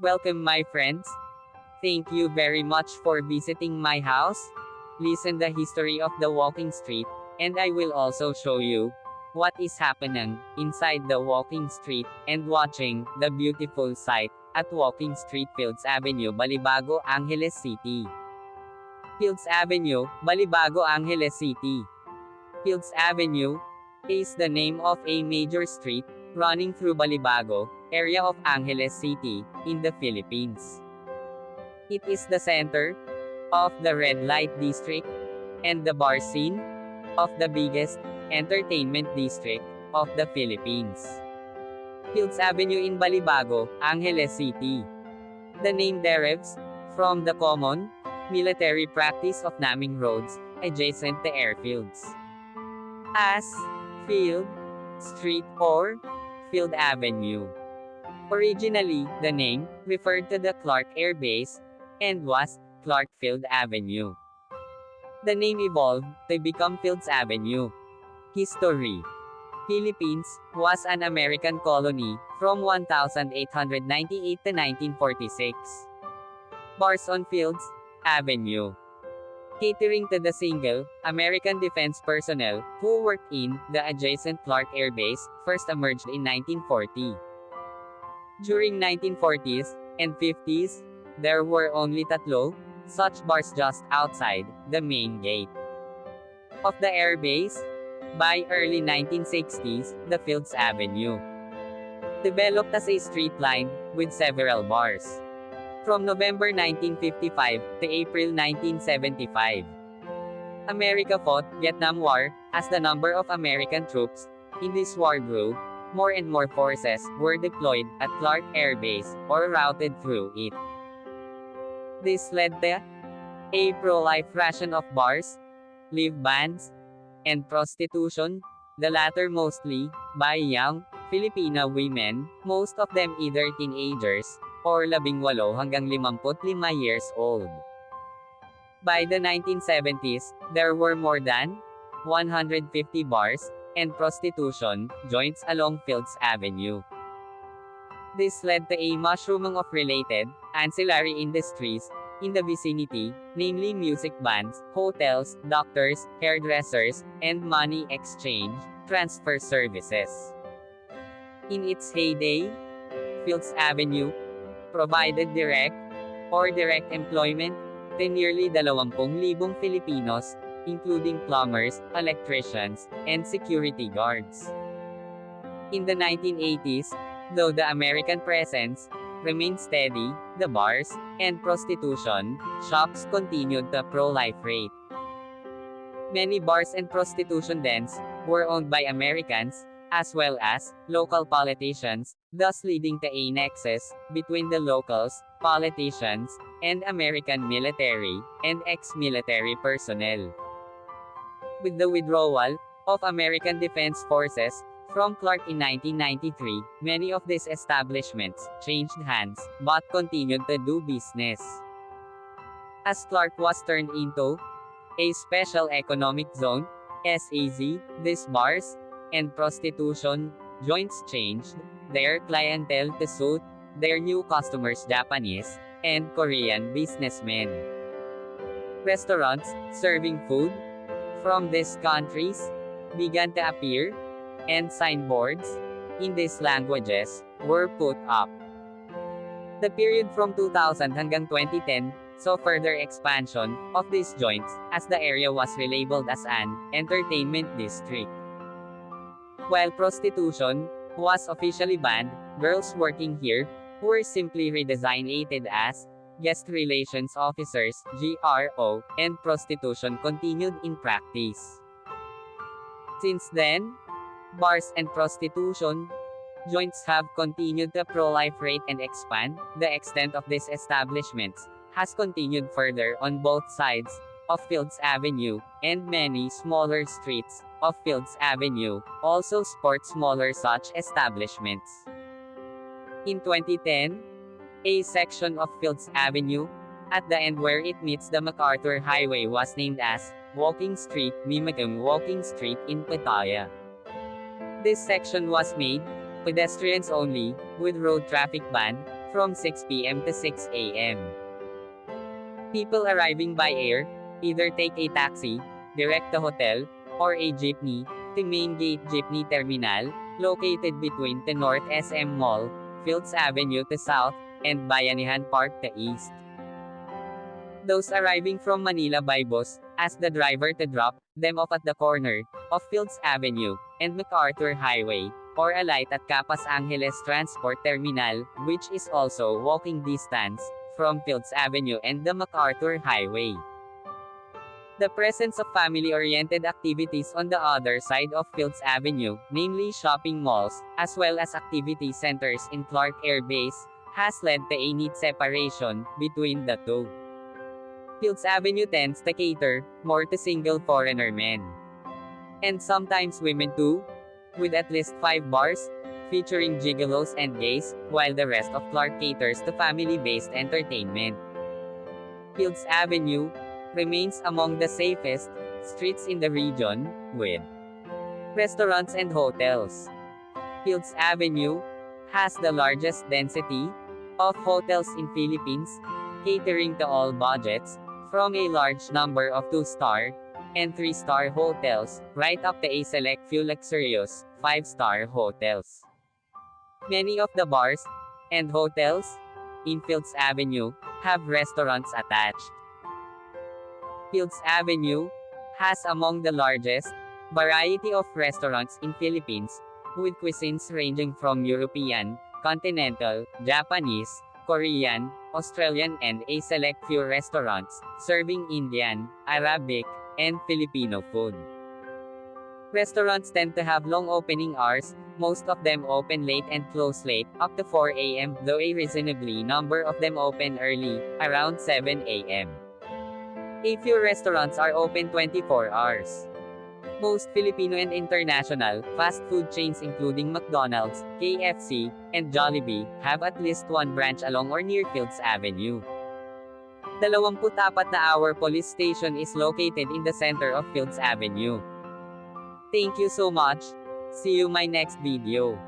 Welcome my friends. Thank you very much for visiting my house. Listen the history of the walking street, and I will also show you what is happening inside the walking street, and watching the beautiful sight at Walking Street Fields Avenue, Balibago, Angeles City. Fields Avenue, Balibago, Angeles City. Fields Avenue is the name of a major street running through Balibago area of Angeles City in the Philippines. It is the center of the red light district and the bar scene of the biggest entertainment district of the Philippines. Fields Avenue in Balibago, Angeles City. The name derives from the common military practice of naming roads adjacent to airfields as Field Street or Field Avenue. Originally, the name referred to the Clark Air Base and was Clark Field Avenue. The name evolved to become Fields Avenue. History. Philippines was an American colony from 1898 to 1946. Bars on Fields Avenue. Catering to the single American defense personnel who worked in the adjacent Clark Air Base first emerged in 1940. During 1940s and 50s, there were only tatlo such bars just outside the main gate of the air base. By early 1960s, the Fields Avenue developed as a street line with several bars. From November 1955 to April 1975, America fought Vietnam War. As the number of American troops in this war grew, more and more forces were deployed at Clark Air Base or routed through it. This led to a proliferation of bars, lieve bands, and prostitution, the latter mostly by young Filipina women, most of them either teenagers or 18 hanggang 55 years old. By the 1970s, there were more than 150 bars and prostitution joints along Fields Avenue. This led to a mushrooming of related ancillary industries in the vicinity, namely music bands, hotels, doctors, hairdressers, and money exchange transfer services. In its heyday, Fields Avenue provided direct employment to nearly 20,000 Filipinos, including plumbers, electricians, and security guards. In the 1980s, though the American presence remained steady, the bars and prostitution shops continued to proliferate. Many bars and prostitution dens were owned by Americans, as well as local politicians, thus leading to a nexus between the locals, politicians, and American military and ex-military personnel. With the withdrawal of American Defense Forces from Clark in 1993, many of these establishments changed hands, but continued to do business. As Clark was turned into a Special Economic Zone, SEZ, these bars and prostitution joints changed their clientele to suit their new customers, Japanese and Korean businessmen. Restaurants serving food from these countries began to appear, and signboards in these languages were put up. The period from 2000 hanggang 2010 saw further expansion of these joints, as the area was relabeled as an entertainment district. While prostitution was officially banned, girls working here were simply redesignated as guest relations officers (GRO), and prostitution continued in practice. Since then, bars and prostitution joints have continued to proliferate and expand. The extent of these establishments has continued further on both sides of Fields Avenue, and many smaller streets of Fields Avenue also sport smaller such establishments. In 2010, a section of Fields Avenue, at the end where it meets the MacArthur Highway, was named as Walking Street, mimicking Walking Street in Pattaya. This section was made pedestrians only, with road traffic banned from 6 p.m. to 6 a.m. People arriving by air, either take a taxi, direct to hotel, or a jeepney, to Main Gate Jeepney Terminal, located between the North SM Mall, Fields Avenue to South, and Bayanihan Park to East. Those arriving from Manila by bus, ask the driver to drop them off at the corner of Fields Avenue and MacArthur Highway, or alight at Capas Angeles Transport Terminal, which is also walking distance from Fields Avenue and the MacArthur Highway. The presence of family-oriented activities on the other side of Fields Avenue, namely shopping malls, as well as activity centers in Clark Air Base, has led to a neat separation between the two. Fields Avenue tends to cater more to single foreigner men, and sometimes women too, with at least 5 bars, featuring gigolos and gays, while the rest of Clark caters to family-based entertainment. Fields Avenue remains among the safest streets in the region, with restaurants and hotels. Fields Avenue has the largest density of hotels in Philippines, catering to all budgets, from a large number of 2-star and 3-star hotels, right up to a select few luxurious 5-star hotels. Many of the bars and hotels in Fields Avenue have restaurants attached. Fields Avenue has among the largest variety of restaurants in Philippines, with cuisines ranging from European, continental, Japanese, Korean, Australian, and a select few restaurants serving Indian, Arabic, and Filipino food. Restaurants tend to have long opening hours, most of them open late and close late, up to 4 a.m., though a reasonably number of them open early, around 7 a.m. A few restaurants are open 24 hours. Most Filipino and international fast food chains including McDonald's, KFC, and Jollibee have at least one branch along or near Fields Avenue. 24-hour police station is located in the center of Fields Avenue. Thank you so much. See you my next video.